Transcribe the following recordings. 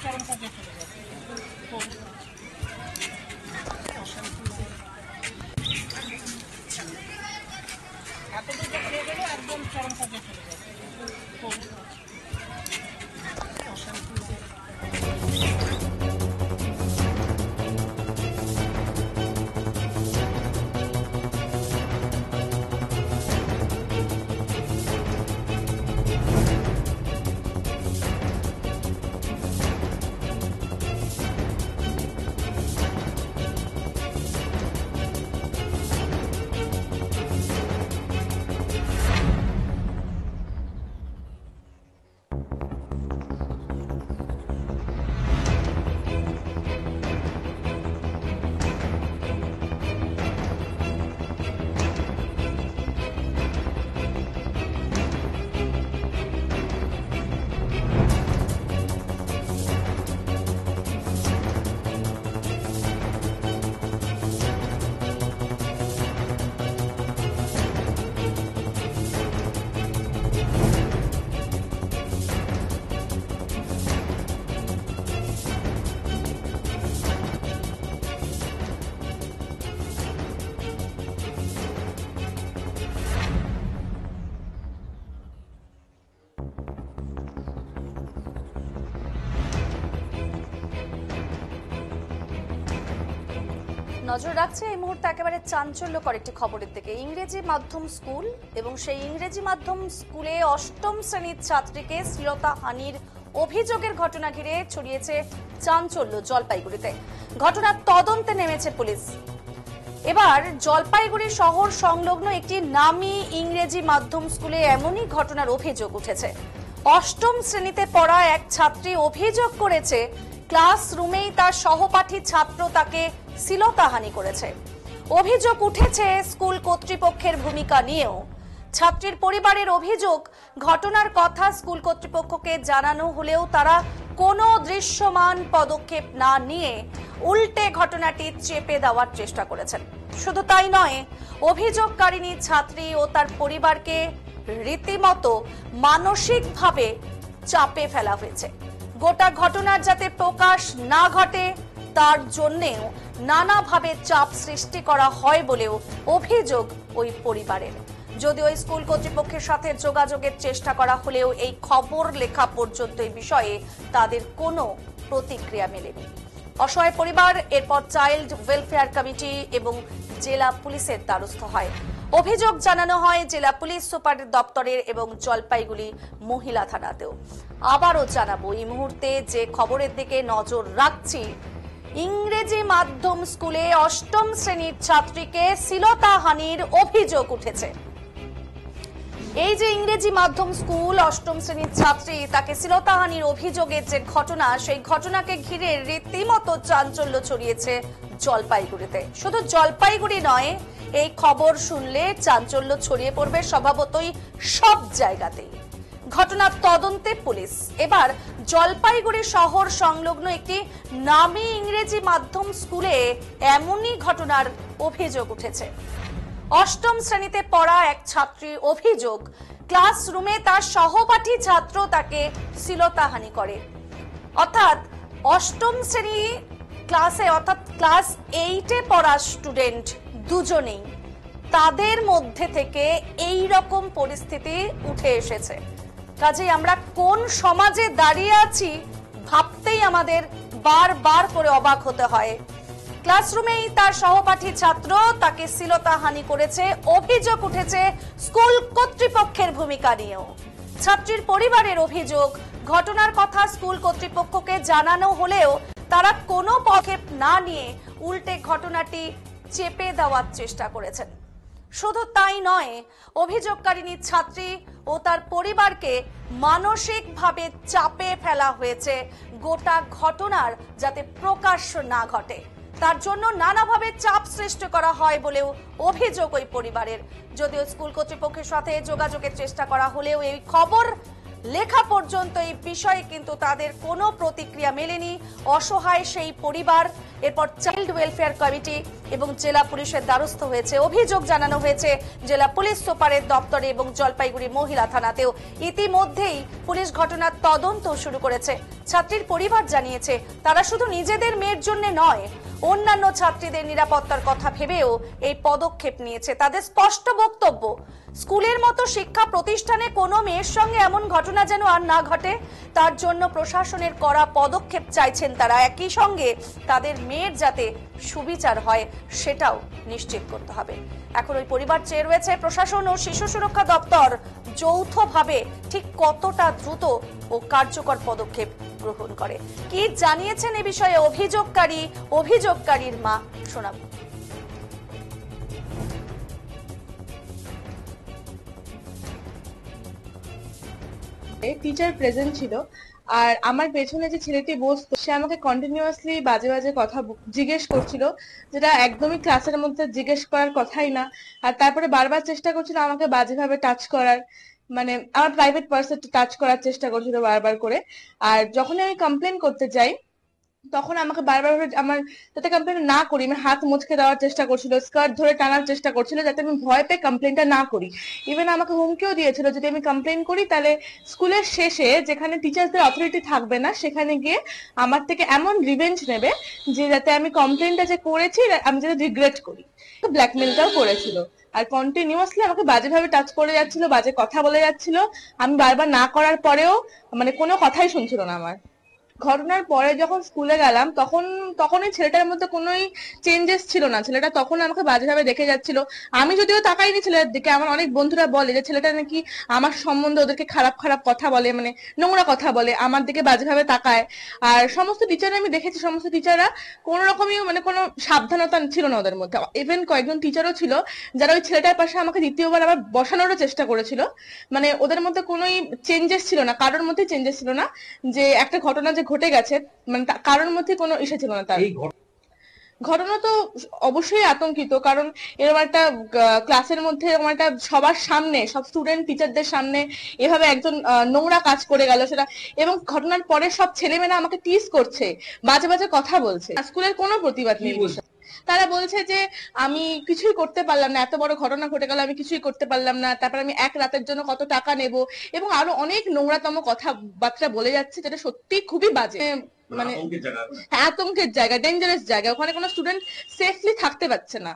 চরম পর্যায়ে চলে যাবে। এতদূর যখন হয়ে গেলে একদম চরম পর্যায়ে চলে যাবে। নজর রাখছে এই মুহূর্তে একেবারে চাঞ্চল্যকর একটি খবরের দিকে। ইংরেজি মাধ্যম স্কুল এবং সেই ইংরেজি মাধ্যম স্কুলে অষ্টম শ্রেণীর ছাত্রীকে শ্লীলতাহানির অভিযোগের ঘটনা ঘিরে ছড়িয়েছে চাঞ্চল্য জলপাইগুড়িতে। ঘটনার তদন্তে নেমেছে পুলিশ। এবার জলপাইগুড়ি শহর সংলগ্ন একটি নামী ইংরেজি মাধ্যম স্কুলে এমনই ঘটনার অভিযোগ উঠেছে। অষ্টম শ্রেণীতে পড়া এক ছাত্রী অভিযোগ করেছে ক্লাসরুমেই তার সহপাঠী ছাত্র তাকে শ্লীলতাহানি করেছে। অভিযোগ উঠেছে স্কুল কর্তৃপক্ষের ভূমিকা নিয়েও। ছাত্রীর পরিবারের অভিযোগ, ঘটনার কথা স্কুল কর্তৃপক্ষকে জানানো হলেও তারা কোনো দৃশ্যমান পদক্ষেপ না নিয়ে উল্টে ঘটনাটি চেপে দেওয়ার চেষ্টা করেছেন। শুধু তাই নয়, অভিযোগকারিণী ছাত্রী ও তার পরিবারকে রীতিমতো মানসিকভাবে চাপে ফেলা হয়েছে। গোটা ঘটনার যাতে প্রকাশ না ঘটে তার জন্যেও নানাভাবে চাপ সৃষ্টি করা হয় বলেও অভিযোগ ওই পরিবারের। যদিও স্কুল কর্তৃপক্ষের সাথে যোগাযোগের চেষ্টা করা হলেও এই খবর লেখা পর্যন্ত এই বিষয়ে তাদের কোনো প্রতিক্রিয়া মেলেনি। অসহায় পরিবার এরপর চাইল্ড ওয়েলফেয়ার কমিটি এবং জেলা পুলিশের দ্বারস্থ হয়। অভিযোগ জানানো হয় জেলা পুলিশ সুপার দপ্তরের এবং জলপাইগুড়ি মহিলা থানাতেও। আবারও জানাবো, এই মুহূর্তে যে খবরের দিকে নজর রাখছি, ইংরেজি মাধ্যম স্কুলে অষ্টম শ্রেণীর ছাত্রীকে শ্লীলতাহানির অভিযোগ উঠেছে। এই যে ইংরেজি মাধ্যম স্কুল, অষ্টম শ্রেণীর ছাত্রী, তাকে শ্লীলতাহানির অভিযোগের যে ঘটনা, সেই ঘটনাকে ঘিরে রীতিমতো চাঞ্চল্য ছড়িয়েছে জলপাইগুড়িতে। শুধু জলপাইগুড়ি নয়, এই খবর শুনলে চাঞ্চল্য ছড়িয়ে পড়বে স্বভাবতই সব জায়গাতেই। ঘটনার তদন্তে পুলিশ। এবার জলপাইগুড়ি শহর সংলগ্ন একটি নামী ইংরেজি মাধ্যম স্কুলে এমনই ঘটনার অভিযোগ উঠেছে। অষ্টম শ্রেণীতে পড়া এক ছাত্রীর অভিযোগ, ক্লাসরুমে তার সহপাঠী ছাত্র তাকে শ্লীলতাহানি করে। অর্থাৎ অষ্টম শ্রেণী ক্লাসে, অর্থাৎ ক্লাস 8-এ পড়া স্টুডেন্ট দুজনেই, তাদের মধ্যে থেকে এই রকম পরিস্থিতি উঠে এসেছে। কাজেই আমরা কোন সমাজে দাঁড়িয়ে আছি ভাবতেই আমাদের বারবার করে অবাক হতে হয়। ক্লাসরুমেই তার সহপাঠী ছাত্র তাকে শ্লীলতাহানি করেছে, অভিযোগ উঠেছে স্কুল কর্তৃপক্ষের ভূমিকা নিয়েও। ছাত্রীর পরিবারের অভিযোগ, ঘটনার কথা স্কুল কর্তৃপক্ষকে জানানো হলেও তারা কোনো পদক্ষেপ না নিয়ে উল্টে ঘটনাটি চেপে দেওয়ার চেষ্টা করেছেন। শুধু তাই নয়, অভিযোগকারিণী ছাত্রী ও তার পরিবারকে মানসিকভাবে চাপে ফেলা হয়েছে গোটা ঘটনার যাতে প্রকাশ্য না ঘটে, তার জন্য নানাভাবে চাপ সৃষ্টি করা হয় বলেও অভিযোগ ওই পরিবারের। যদিও স্কুল কর্তৃপক্ষের সাথে যোগাযোগের চেষ্টা করা হলেও এই খবর লেখা পর্যন্ত এই বিষয়ে কিন্তু তাদের কোনো প্রতিক্রিয়া মেলেনি। অসহায় সেই পরিবার। এরপর চাইল্ড ওয়েলফেয়ার কমিটি এবং জেলা পুলিশের দ্বারস্থ হয়েছে। অভিযোগ জানানো হয়েছে জেলা পুলিশ সুপারের দপ্তরে এবং জলপাইগুড়ি মহিলা থানাতেও। ইতিমধ্যেই পুলিশ ঘটনার তদন্ত শুরু করেছে। ছাত্রীর পরিবার জানিয়েছে তারা শুধু নিজেদের মেয়ের জন্য নয়, অন্যান্য ছাত্রীদের নিরাপত্তার কথা ভেবেও এই পদক্ষেপ নিয়েছে। তাদের স্পষ্ট বক্তব্য, স্কুলের মতো শিক্ষা প্রতিষ্ঠানে কোনো মেয়ের সঙ্গে এমন ঘটনা যেন আর না ঘটে, তার জন্য প্রশাসনের কড়া পদক্ষেপ চাইছেন তারা। একই সঙ্গে তাদের মেয়ের যাতে সুবিচার হয় সেটাও নিশ্চিত করতে হবে। এখন ওই পরিবার চেয়ে রয়েছে প্রশাসন ও শিশু সুরক্ষা দপ্তর যৌথভাবে ঠিক কতটা দ্রুত ও কার্যকর পদক্ষেপ গ্রহণ করে। কি জানিয়েছেন এ বিষয়ে অভিযোগকারীর মা, শোনাবো। টিচার প্রেজেন্ট ছিল, আর আমার পেছনে যে ছেলেটি বসতো সে আমাকে কন্টিনিউয়াসলি বাজে বাজে কথা জিজ্ঞেস করছিল, যেটা একদমই ক্লাসের মধ্যে জিজ্ঞেস করার কথাই না। আর তারপরে বারবার চেষ্টা করছিল আমাকে বাজেভাবে টাচ করার, মানে আমার প্রাইভেট পার্সন টাচ করার চেষ্টা করছিল বারবার করে। আর যখন আমি কমপ্লেন করতে যাই তখন আমাকে বারবার আমার যাতে কমপ্লেন না করি আমি হাত মুচকে দেওয়ার চেষ্টা করছিল, স্কার্ট ধরে টানার চেষ্টা করছিল যাতে আমি ভয় পেয়ে কমপ্লেনটা না করি। ইভেন আমাকে হুমকিও দিয়েছিল যদি আমি কমপ্লেন করি তাহলে স্কুলের শেষে যেখানে টিচার্সদের অথরিটি থাকবে না সেখানে গিয়ে আমার থেকে এমন রিভেঞ্জ নেবে যে যাতে আমি কমপ্লেনটা যে করেছি আমি যাতে রিগ্রেট করি। তো ব্ল্যাকমেলটাও করেছিল আর কন্টিনিউয়াসলি আমাকে বাজেভাবে টাচ করে যাচ্ছিল, বাজে কথা বলে যাচ্ছিল। আমি বারবার না করার পরেও মানে কোনো কথাই শুনছিল না আমার। ঘটনার পরে যখন স্কুলে গেলাম তখন ওই ছেলেটার মধ্যে কোনোই চেঞ্জেস ছিল না। ছেলেটা তখন আমাকে বাজেভাবে দেখে যাচ্ছিল। আমি যদিও তাকাইনি ছেলেটার দিকে। আমার অনেক বন্ধুরা বলে যে ছেলেটা নাকি আমার সম্বন্ধে ওদেরকে খারাপ খারাপ কথা বলে, মানে নোংরা কথা বলে, আমার দিকে বাজেভাবে তাকায়। আর সমস্ত টিচার আমি দেখেছি, সমস্ত টিচাররা কোন রকমই মানে কোনো সাবধানতা ছিল না ওদের মধ্যে। ইভেন কয়েকজন টিচারও ছিল যারা ওই ছেলেটার পাশে আমাকে দ্বিতীয়বার আবার বসানোরও চেষ্টা করেছিল। মানে ওদের মধ্যে কোনোই চেঞ্জেস ছিল না, কারোর মধ্যে চেঞ্জেস ছিল না যে একটা ঘটনা যে ঘটে গেছে মানে কারোর মধ্যে কোনো ইসে ছিল না। তার ঘটনা তো অবশ্যই আতঙ্কিত, কারণ এরকম একটা ক্লাসের মধ্যে এরকম একটা সবার সামনে, সব স্টুডেন্ট টিচারদের সামনে এভাবে একজন নোংরা কাজ করে গেল সেটা, এবং ঘটনার পরে সব ছেলেমেয়েরা আমাকে টিজ করছে, বাজে বাজে কথা বলছে। স্কুলের কোনো প্রতিবাদ নেই। তারা বলছে যে আমি কিছুই করতে পারলাম না, এত বড় ঘটনা ঘটে গেল আমি কিছুই করতে পারলাম না, তারপর আমি এক রাতের জন্য কত টাকা নেব, এবং আরো অনেক নোংরাতম কথাবার্তা বলে যাচ্ছে, যেটা সত্যি খুবই বাজে। মানে আতঙ্কের জায়গা, ডেঞ্জারাস জায়গা, ওখানে কোনো স্টুডেন্ট সেফলি থাকতে পারছে না।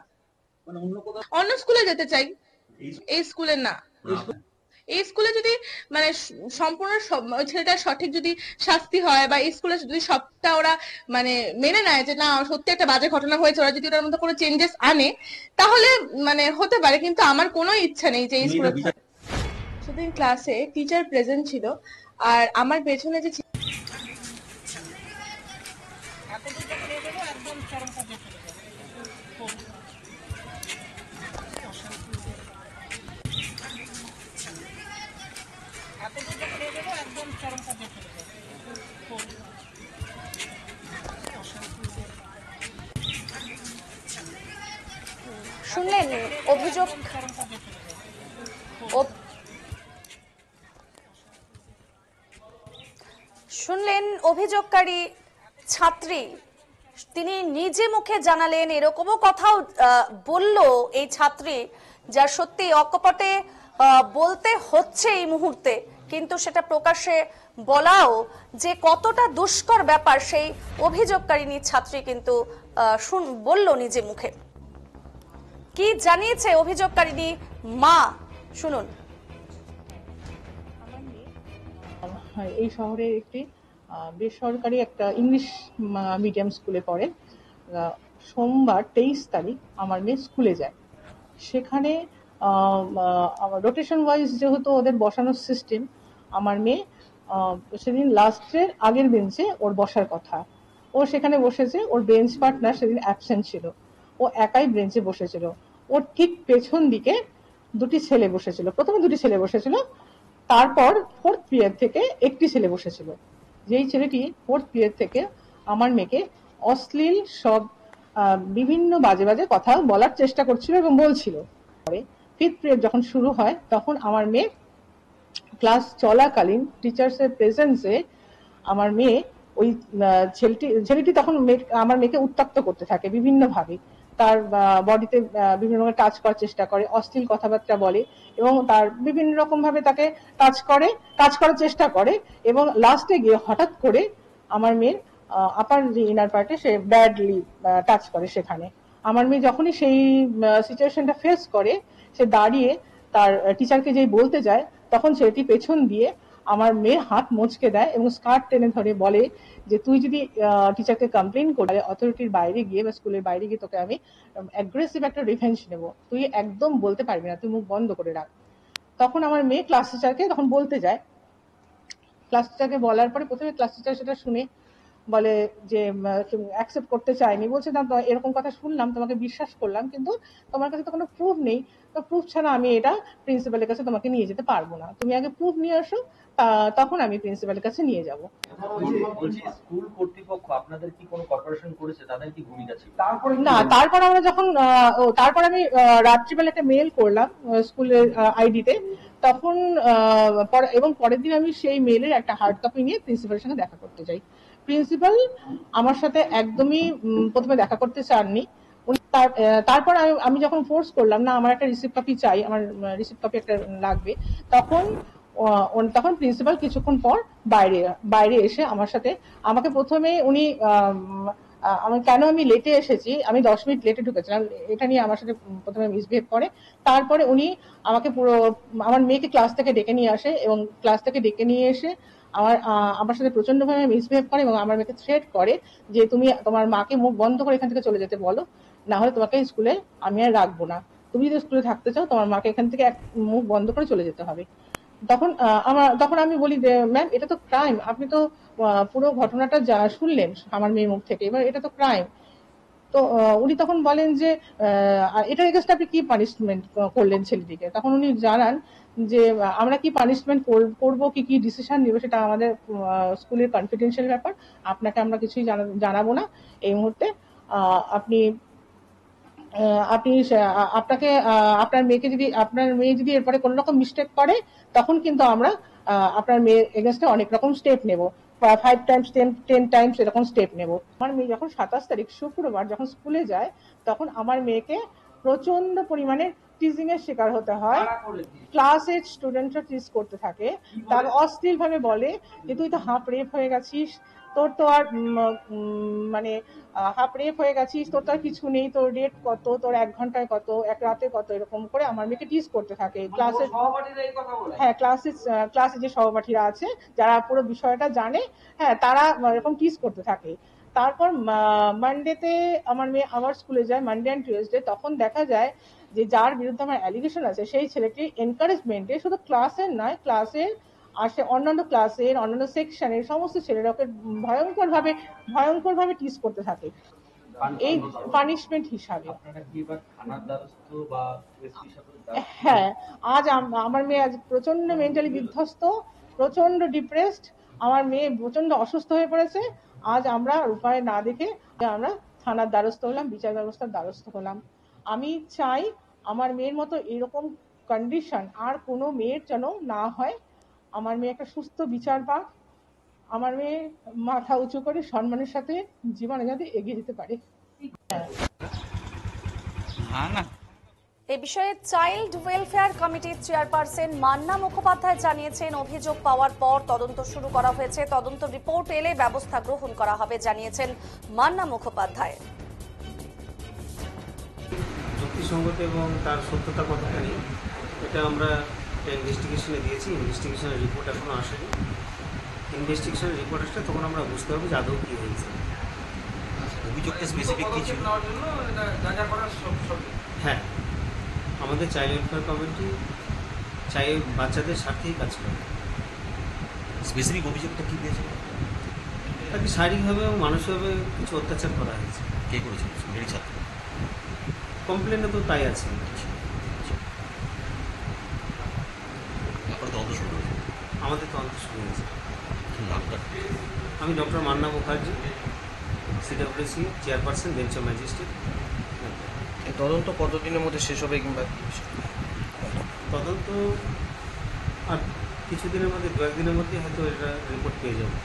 অন্য স্কুলে যেতে চাই, এই স্কুলে না। এই স্কুলে যদি মানে সম্পূর্ণ ওই ছেলেটার সঠিক যদি শাস্তি হয়, বা এই স্কুলে যদি সবটা ওরা মানে মেনে নেয় যে না সত্যি একটা বাজে ঘটনা হয়েছে, ওরা যদি ওটার মধ্যে কোনো চেঞ্জেস আনে তাহলে মানে হতে পারে, কিন্তু আমার কোনো ইচ্ছা নেই যে এই স্কুলে। সেদিন ক্লাসে টিচার প্রেজেন্ট ছিল, আর আমার পেছনে যে এতদূর যখন এগোলো একদম চরম পর্যায়ে চলে যাবে। এতদূর যখন এগোলো একদম চরম পর্যায়ে চলে যাবে। শুনলেন অভিযোগ, চরম পর্যায়ে চলে যাবে। শুনলেন অভিযোগকারী ছাত্রী, তিনি নিজে মুখে জানালেন, এরকমও কথাও বলল এই ছাত্রী, যা সত্যি অকপটে বলতে হচ্ছে এই মুহূর্তে, কিন্তু সেটা প্রকাশ্যে বলাও যে কতটা দুষ্কর ব্যাপার সেই অভিযোগকারিনী ছাত্রী কিন্তু বলল নিজে মুখে। কি জানিয়েছে অভিযোগকারিনী মা, শুনুন। এই শহরে একটি বেসরকারি একটা ইংলিশ মিডিয়াম স্কুলে পড়ে। সোমবার 23 তারিখ আমার মেয়ে স্কুলে যায়। সেখানে আমার রোটেশন ওয়াইজ যেহেতু ওদের বসানোর সিস্টেম, আমার মেয়ে সেদিন লাস্টের আগের বেঞ্চে ওর বসার কথা, ও সেখানে বসেছে। ওর বেঞ্চ পার্টনার সেদিন অ্যাবসেন্ট ছিল, ও একাই বেঞ্চে বসেছিল। ওর ঠিক পেছন দিকে দুটি ছেলে বসেছিল, প্রথমে দুটি ছেলে বসেছিল, তারপর ফোর্থ পিরিয়ড থেকে একটি ছেলে বসেছিল। যেই ছেলেটি ফোর্থ পিরিয়ড থেকে আমার মেয়েকে অশ্লীল সব বিভিন্ন বাজে বাজে কথা বলার চেষ্টা করছিল এবং বলছিল। পরে ফিফথ পিরিয়ড যখন শুরু হয় তখন আমার মেয়ে ক্লাস চলাকালীন টিচার্সের প্রেজেন্সে আমার মেয়ে ওই ছেলেটি তখন আমার মেয়েকে উত্ত্যক্ত করতে থাকে বিভিন্ন ভাবে। তার বডিতে বিভিন্ন রকমের টাচ করার চেষ্টা করে, অশ্লীল কথাবার্তা বলে এবং তার বিভিন্ন রকম ভাবে তাকে টাচ করার চেষ্টা করে এবং লাস্টে গিয়ে হঠাৎ করে আমার মেয়ের আপার যে ইনার পার্টে সে ব্যাডলি টাচ করে। সেখানে আমার মেয়ে যখনই সেই সিচুয়েশনটা ফেস করে, সে দাঁড়িয়ে তার টিচারকে যেই বলতে যায়, তখন ছেলেটি পেছন দিয়ে আমার মেয়ের হাত মোচকে দেয় এবং স্কার্ট টেনে ধরে বলে যে তুই যদি টিচারকে কমপ্লেন করে অথরিটির বাইরে গিয়ে বা স্কুলের বাইরে গিয়ে তোকে আমি অ্যাগ্রেসিভ একটা রিভেঞ্জ নেব, তুই একদম বলতে পারবি না, তুই মুখ বন্ধ করে রাখ। তখন আমার মেয়ে ক্লাস টিচারকে তখন বলতে যায়। ক্লাস টিচারকে বলার পরে প্রথমে ক্লাস টিচার সেটা শুনে বলে যে অ্যাকসেপ্ট করতে চায়নি, বলছে না এরকম কথা শুনলাম, তোমাকে বিশ্বাস করলাম, কিন্তু তোমার কাছে তো কোনো প্রুফ নেই, তো প্রুফ ছাড়া আমি এটা প্রিন্সিপালের কাছে তোমাকে নিয়ে যেতে পারবো না, তুমি আগে প্রুফ নিয়ে আসো, তখন আমি প্রিন্সিপালের কাছে নিয়ে যাব। বলছি স্কুল কর্তৃপক্ষ আপনাদের কি কোনো কর্পোরেশন করেছে, তাদের কি ভূমিকা ছিল? না, তারপর আমরা যখন তারপর আমি রাত্রিবেলা একটা মেল করলাম স্কুলের আইডিতে, তখন এবং পরের দিন আমি সেই মেলের একটা হার্ড কপি নিয়ে প্রিন্সিপালের সঙ্গে দেখা করতে যাই। প্রিন্সিপাল আমার সাথে একদমই প্রথমে দেখা করতে চাননি। তারপর আমি যখন ফোর্স করলাম না আমার একটা রিসিপ্ট কপি চাই, আমার রিসিপ্ট কপি একটা লাগবে, তখন প্রিন্সিপাল কিছুক্ষণ পর বাইরে এসে আমার সাথে আমাকে প্রথমে উনি কেন আমি লেটে এসেছি, আমি 10 মিনিট লেটে ঢুকেছিলাম, এটা নিয়ে আমার সাথে প্রথমে মিসবিহেভ করে। তারপরে উনি আমাকে আমার মেয়েকে ক্লাস থেকে ডেকে নিয়ে আসে এবং ক্লাস থেকে ডেকে নিয়ে এসে আমার সাথে প্রচন্ডভাবে মিসবিহেভ করে এবং আমার মেয়েকে থ্রেট করে যে তুমি তোমার মাকে মুখ বন্ধ করে এখান থেকে চলে যেতে বলো, না হলে তোমাকে স্কুলে আমি আর রাখবো না, তুমি যদি স্কুলে থাকতে চাও তোমার মাকে এখান থেকে মুখ বন্ধ করে চলে যেতে হবে। তখন আমি বলি যে ম্যাম এটা তো ক্রাইম, আপনি তো পুরো ঘটনাটা শুনলেন আমার মেয়ের মুখ থেকে, এবার এটা তো ক্রাইম। তো উনি তখন বলেন যে এটার এগেইনস্টে আপনি কি পানিশমেন্ট করলেন ছেলেটিকে। তখন উনি জানান যে আমরা কি পানিশমেন্ট করব, কি ডিসিশন নিব সেটা আমাদের স্কুলের কনফিডেন্সিয়াল ব্যাপার, আপনাকে আমরা কিছুই জানাবো না এই মুহূর্তে। আপনি আপনাকে আপনার মেয়ে যদি এরপরে কোনো রকম মিস্টেক করে তখন কিন্তু আমরা আপনার মেয়ের এগেইনস্টে অনেক রকম স্টেপ নেব, 5 টাইমস 10 টাইমস এরকম স্টেপ নেব। আমার মেয়ে যখন 27 তারিখ শুক্রবার যখন স্কুলে যায়, তখন আমার মেয়েকে প্রচন্ড পরিমাণে টিজিং এর শিকার হতে হয়। ক্লাসের স্টুডেন্টরা টিজ করতে থাকে, তার অশ্লীল ভাবে বলে যে তুই তো হাফ রেপ হয়ে গেছিস, তোর তো আর মানে হাফ রেপ হয়ে গেছিস, তোর তো আর কিছু নেই, তোর রেট কত, তোর 1 ঘন্টায় কত, 1 রাতে কত, এরকম করে আমার মেয়েকে টিজ করতে থাকে। হ্যাঁ, ক্লাসে যে সহপাঠীরা আছে যারা পুরো বিষয়টা জানে, হ্যাঁ তারা এরকম টিজ করতে থাকে। তারপর মানডেতে আমার মেয়ে আবার স্কুলে যায়, মানডে অ্যান্ড টিউসডে, তখন দেখা যায় যে যার বিরুদ্ধে আমার অ্যালিগেশন আছে সেই ছেলেটি এনকারেজমেন্টে শুধু ক্লাসের নয়, ক্লাসের আসে অন্যান্য ক্লাসের অন্যান্য সেকশনের সমস্ত ছেলেরা ওকে ভয়ঙ্কর ভাবে টিজ করতে থাকে এই পানিশমেন্ট হিসাবে। হ্যাঁ, আজ আমার মেয়ে আজ প্রচন্ড মেন্টালি বিধ্বস্ত, প্রচন্ড ডিপ্রেসড, আমার মেয়ে প্রচন্ড অসুস্থ হয়ে পড়েছে। আজ আমরা উপায় না দেখে আমরা থানার দ্বারস্থ হলাম, বিচার ব্যবস্থার দ্বারস্থ হলাম। আমি চাই আমার মেয়ের মতো এরকম কন্ডিশন আর কোনো মেয়ের যেন না হয়, আমার মেয়ে একটা সুস্থ বিচার পাক, আমার মেয়ে মাথা উঁচু করে সম্মানের সাথে জীবনে যাতে এগিয়ে যেতে পারে। এ বিষয়ে চাইল্ড ওয়েলফেয়ার কমিটির চেয়ারপারসন মান্না মুখোপাধ্যায় জানিয়েছেন অভিযোগ পাওয়ার পর তদন্ত শুরু করা হয়েছে, তদন্ত রিপোর্ট এলে ব্যবস্থা গ্রহণ করা হবে জানিয়েছেন মান্না মুখোপাধ্যায়। যুক্তিসঙ্গত এবং তার সত্যতা কতটা নেই এটা আমরা ইনভেস্টিগেশনে দিয়েছি, ইনভেস্টিগেশনের রিপোর্ট এখনো আসেনি। ইনভেস্টিগেশনের রিপোর্ট আসলে তখন আমরা বুঝতে পারবো যে আদৌ কী হয়েছে। অভিযোগটা স্পেসিফিক কি ছিল? হ্যাঁ, আমাদের চাইল্ড ওয়েলফেয়ার কমিটি বাচ্চাদের স্বার্থেই কাজ করে। স্পেসিফিক অভিযোগটা কি দিয়েছে? তাকে শারীরিকভাবে এবং মানসিকভাবে কিছু অত্যাচার করা হয়েছে। কে করেছে? মেরি ছাত্র। কমপ্লেনে তো তাই আছে। আপনার তদন্ত শুরু হয়েছে? আমাদের তদন্ত শুরু হয়েছে। আপনার? আমি doctor Manna Mukherjee, CWC chairperson, bench of magistrate. তদন্ত কতদিনের মধ্যে শেষ হবে কিংবা তদন্ত আর কিছুদিনের মধ্যে, 2-1 দিনের মধ্যে হয়তো এটা রিপোর্ট পেয়ে যাবো।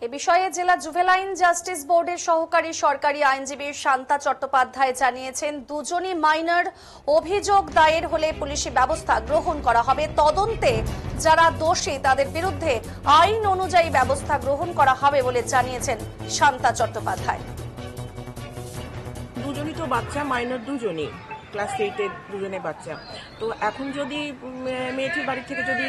এ বিষয়ে জেলা জুভেনাইল জাস্টিস বোর্ডের সহকারী সরকারি আইনজীবী শান্তা চট্টোপাধ্যায় জানিয়েছেন, দুজনই মাইনর, অভিযোগ দায়ের হলে পুলিশি ব্যবস্থা গ্রহণ করা হবে। তদন্তে যারা দোষী তাদের বিরুদ্ধে আইন অনুযায়ী ব্যবস্থা গ্রহণ করা হবে বলে জানিয়েছেন শান্তা চট্টোপাধ্যায়। দুজনই তো বাচ্চা, মাইনর দুজনই, ক্লাস 8-এর দুজনে বাচ্চা। তো এখন যদি মেয়েটির বাড়ি থেকে যদি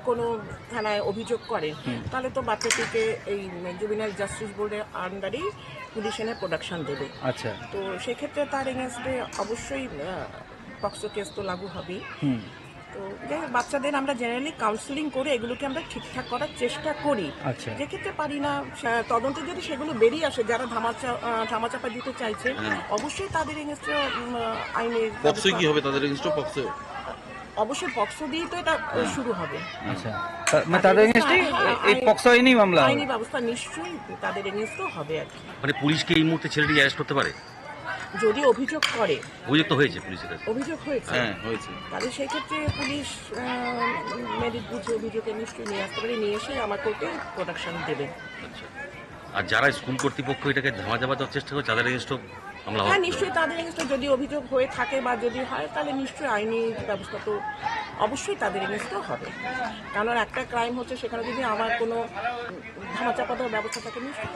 কোনো থানায় অভিযোগ করে, তাহলে তো বাচ্চাটিকে এই জুভেনাইল জাস্টিস বোর্ডের আন্ডারেই পুলিশ এনে প্রোডাকশন দেবে। আচ্ছা, তো সেক্ষেত্রে তার এগেনস্টে অবশ্যই পক্সো কেস তো লাগু হবেই। তো যাই হোক, বাচ্চাদের আমরা জেনারেলি কাউন্সিলিং করে এগুলোকে আমরা ঠিকঠাক করার চেষ্টা করি। আচ্ছা, যেক্ষেত্রে পারি না, তদন্তে যদি সেগুলো বেরিয়ে আসে যারা ধামাচাপা দিতে চাইছে, অবশ্যই তাদের এগেনস্টে আইনের পক্সো কি হবে তাদের এগেইনস্টে? পক্সো অবশ্যই পক্সো দিয়ে তো এটা শুরু হবে। আচ্ছা, মানে তাদের এগেইনস্টে এই পক্সো আইনি মামলা, আইনি ব্যবস্থা নিশ্চয়ই তাদের এগেনস্টেও হবে আর কি। মানে পুলিশকে এই মুহূর্তে ছেলেটি অ্যারেস্ট করতে পারে? যদি অভিযোগ করে, অভিযোগ তো হয়েছে পুলিশের কাছে। অভিযোগ হয়েছে, হ্যাঁ হয়েছে। তাহলে সেই ক্ষেত্রে পুলিশ মেরিট বুঝে অভিযোগে নিশ্চয়ই নিয়ে আসতে পারে, নিয়ে এসে আমার কোর্টে প্রোডাকশন দেবে। আচ্ছা, আর যারা স্কুল কর্তৃপক্ষ এটাকে ধামাচাপা দেওয়ার চেষ্টা করে তাদের এগেইনস্টে মামলা হবে? হ্যাঁ, নিশ্চয়ই তাদের এগেনস্টে যদি অভিযোগ হয়ে থাকে বা যদি হয়, তাহলে নিশ্চয়ই আইনি ব্যবস্থা তো অবশ্যই তাদের এগেনস্টেও হবে। কারণ একটা ক্রাইম হচ্ছে, সেখানে যদি আমার কোনো ধামাচাপা দেওয়ার ব্যবস্থা থাকে নিশ্চয়ই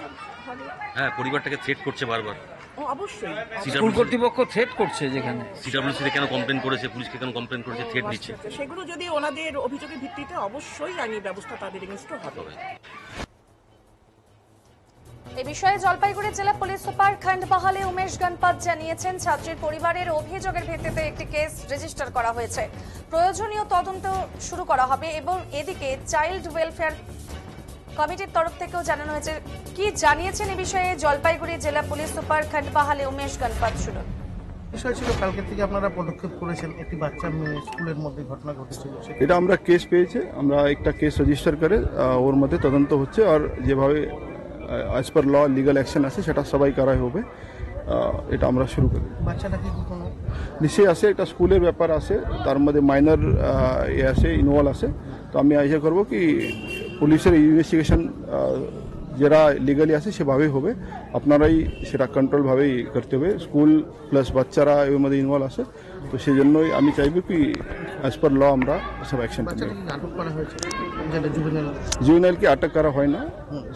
হবে। হ্যাঁ, পরিবারটাকে থ্রেট করছে বারবার। ও অবশ্যই। স্কুল কর্তৃপক্ষ থ্রেট করছে, যেখানে সিডব্লিউসিতে কেন কমপ্লেন করেছে, পুলিশকে কেন কমপ্লেন করেছে, থ্রেট দিচ্ছে। সেগুলো যদি ওনাদের অভিযোগের ভিত্তিতে অবশ্যই আইনি ব্যবস্থা তাদের এগেনস্টেও হবে। এ বিষয়ে জলপাইগুড়ি জেলা পুলিশ সুপার খণ্ডবাহালে উমেশ গণপত জানিয়েছেন, ছাত্রীর পরিবারের অভিযোগের ভিত্তিতে একটি কেস রেজিস্টার করা হয়েছে, প্রয়োজনীয় তদন্ত শুরু করা হবে এবং এদিকে চাইল্ড ওয়েলফেয়ার কমিটির তরফ থেকেও জানানো হয়েছে। কি জানিয়েছেন এ বিষয়ে জলপাইগুড়ি জেলা পুলিশ সুপার খণ্ডবাহালে উমেশ গণপত? শুনুন। বিষয় ছিল, কালকে থেকে আপনারা পদক্ষেপ করেছেন, একটি বাচ্চা মেয়ে স্কুলের মধ্যে ঘটনা ঘটেছিল, এটা আমরা কেস পেয়েছে, আমরা একটা কেস রেজিস্টার করে ওর মধ্যে তদন্ত হচ্ছে, আর যেভাবে অ্যাজ পার ল লিগাল অ্যাকশন আছে সেটা সবাই করাই হবে, এটা আমরা শুরু করি। বাচ্চাটা কি কোনো নিশ্চয়ই আছে, একটা স্কুলের ব্যাপার আছে, তার মধ্যে মাইনর আছে, ইনভলভ আছে। তো আমি আশা করবো কি পুলিশের ইনভেস্টিগেশন যারা লিগালি আছে সেভাবেই হবে, আপনারাই সেটা কন্ট্রোলভাবেই করতে হবে। স্কুল প্লাস বাচ্চারা এর মধ্যে ইনভলভ আছে, তো সেই জন্যই আমি চাইবো কি অ্যাজ পার ল আমরা সব অ্যাকশন করব। আটক করা হয়েছে, জুভেনাইলকে আটক করা হয় না,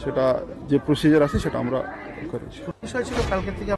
সেটা যে প্রসিজার আছে সেটা আমরা করেছি। বিষয় ছিল, কালকে থেকে